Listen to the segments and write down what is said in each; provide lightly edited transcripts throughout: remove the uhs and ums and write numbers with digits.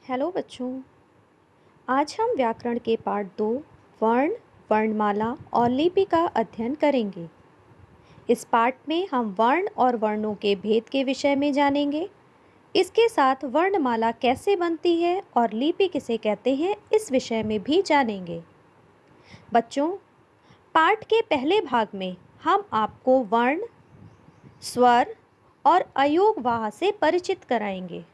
Hello बच्चों। आज हम व्याकरण के पाठ 2 वर्ण, वर्णमाला और लिपि का अध्ययन करेंगे। इस पाठ में हम वर्ण और वर्णों के भेद के विषय में जानेंगे। इसके साथ वर्णमाला कैसे बनती है और लिपि किसे कहते हैं इस विषय में भी जानेंगे। बच्चों, पाठ के पहले भाग में हम आपको वर्ण, स्वर और अयोगवाह से परिचित कराएंगे।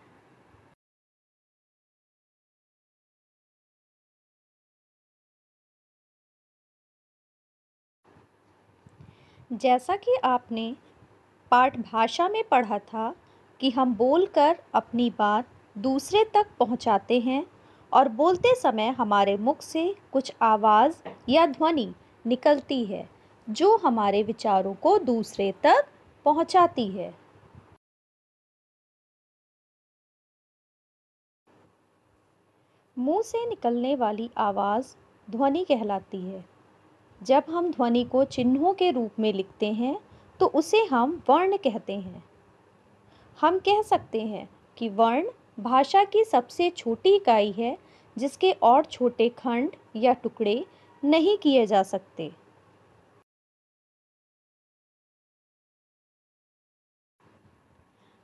जैसा कि आपने पाठ भाषा में पढ़ा था कि हम बोलकर अपनी बात दूसरे तक पहुंचाते हैं और बोलते समय हमारे मुख से कुछ आवाज़ या ध्वनि निकलती है जो हमारे विचारों को दूसरे तक पहुंचाती है। मुंह से निकलने वाली आवाज़ ध्वनि कहलाती है। जब हम ध्वनि को चिन्हों के रूप में लिखते हैं तो उसे हम वर्ण कहते हैं। हम कह सकते हैं कि वर्ण भाषा की सबसे छोटी इकाई है जिसके और छोटे खंड या टुकड़े नहीं किए जा सकते।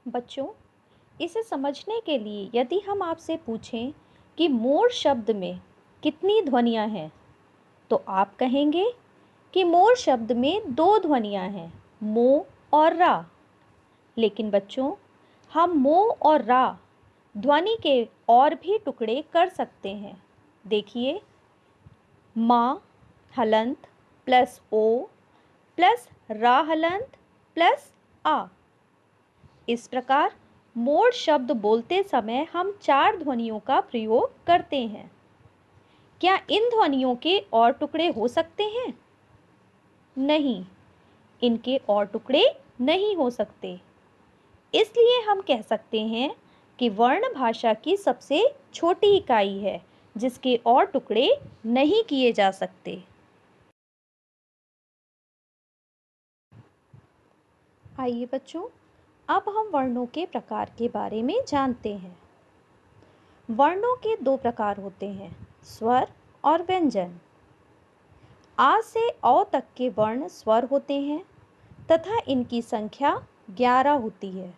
बच्चों, इसे समझने के लिए यदि हम आपसे पूछें कि मोर शब्द में कितनी ध्वनियाँ हैं, तो आप कहेंगे कि मोर शब्द में 2 ध्वनियाँ हैं, मो और रा। लेकिन बच्चों, हम मो और रा ध्वनि के और भी टुकड़े कर सकते हैं। देखिए, माँ हलंत प्लस ओ प्लस रा हलंत प्लस आ। इस प्रकार मोर शब्द बोलते समय हम 4 ध्वनियों का प्रयोग करते हैं। क्या इन ध्वनियों के और टुकड़े हो सकते हैं? नहीं, इनके और टुकड़े नहीं हो सकते। इसलिए हम कह सकते हैं कि वर्ण भाषा की सबसे छोटी इकाई है जिसके और टुकड़े नहीं किए जा सकते। आइए बच्चों, अब हम वर्णों के प्रकार के बारे में जानते हैं। वर्णों के 2 प्रकार होते हैं, स्वर और व्यंजन। आ से औ तक के वर्ण स्वर होते हैं तथा इनकी संख्या 11 होती है।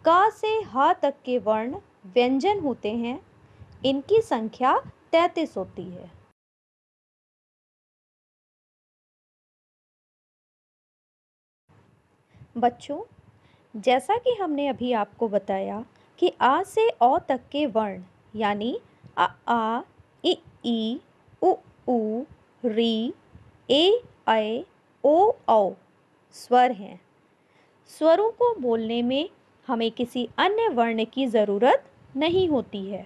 क से ह तक के वर्ण व्यंजन होते हैं, इनकी संख्या 33 होती है। बच्चों, जैसा कि हमने अभी आपको बताया कि आ से औ तक के वर्ण यानी आ, इ, उ, री, ए, ऐ, ओ, औ स्वर हैं। स्वरों को बोलने में हमें किसी अन्य वर्ण की ज़रूरत नहीं होती है।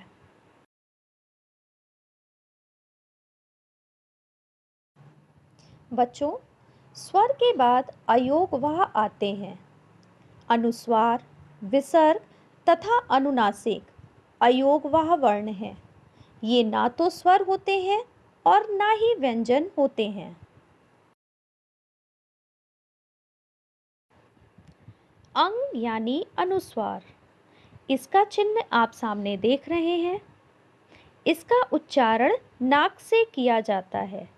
बच्चों, स्वर के बाद अयोगवाह आते हैं। अनुस्वार, विसर्ग तथा अनुनासिक अयोगवाह वर्ण हैं। ये ना तो स्वर होते हैं और ना ही व्यंजन होते हैं। अंग यानी अनुस्वार, इसका चिन्ह आप सामने देख रहे हैं। इसका उच्चारण नाक से किया जाता है।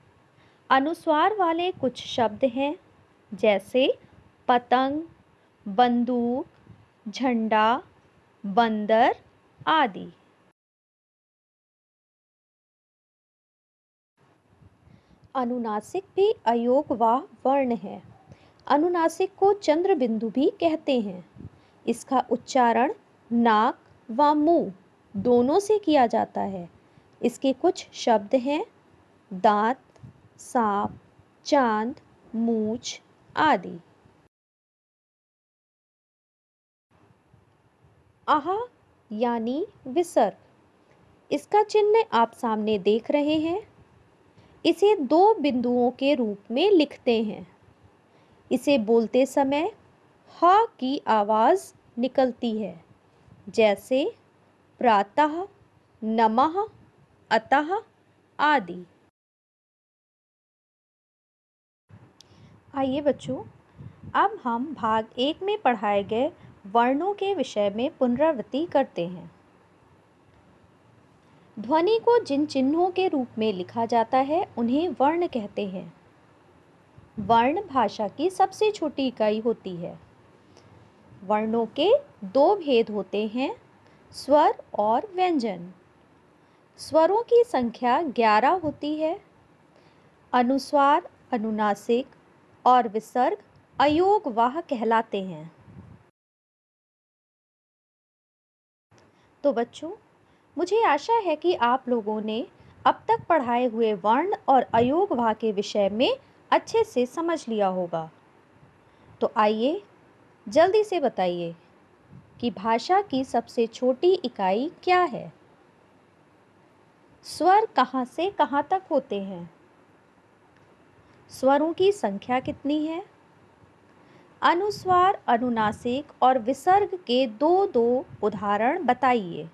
अनुस्वार वाले कुछ शब्द हैं जैसे पतंग, बंदूक, झंडा, बंदर आदि। अनुनासिक भी अयोगवाह वर्ण है। अनुनासिक को चंद्र बिंदु भी कहते हैं। इसका उच्चारण नाक व मुंह दोनों से किया जाता है। इसके कुछ शब्द हैं दांत, सांप, चांद, मूछ आदि। आह यानी विसर्ग, इसका चिन्ह आप सामने देख रहे हैं। इसे 2 बिंदुओं के रूप में लिखते हैं। इसे बोलते समय ह की आवाज़ निकलती है, जैसे प्रातः, नमः, अतः आदि। आइए बच्चों, अब हम भाग 1 में पढ़ाए गए वर्णों के विषय में पुनरावृत्ति करते हैं। ध्वनि को जिन चिन्हों के रूप में लिखा जाता है उन्हें वर्ण कहते हैं। वर्ण भाषा की सबसे छोटी इकाई होती है। वर्णों के दो भेद होते हैं, स्वर और व्यंजन। स्वरों की संख्या 11 होती है। अनुस्वार, अनुनासिक और विसर्ग अयोगवाह कहलाते हैं। तो बच्चों, मुझे आशा है कि आप लोगों ने अब तक पढ़ाए हुए वर्ण और अयोगवाह के विषय में अच्छे से समझ लिया होगा। तो आइए जल्दी से बताइए कि भाषा की सबसे छोटी इकाई क्या है? स्वर कहाँ से कहाँ तक होते हैं? स्वरों की संख्या कितनी है? अनुस्वार, अनुनासिक और विसर्ग के दो उदाहरण बताइए।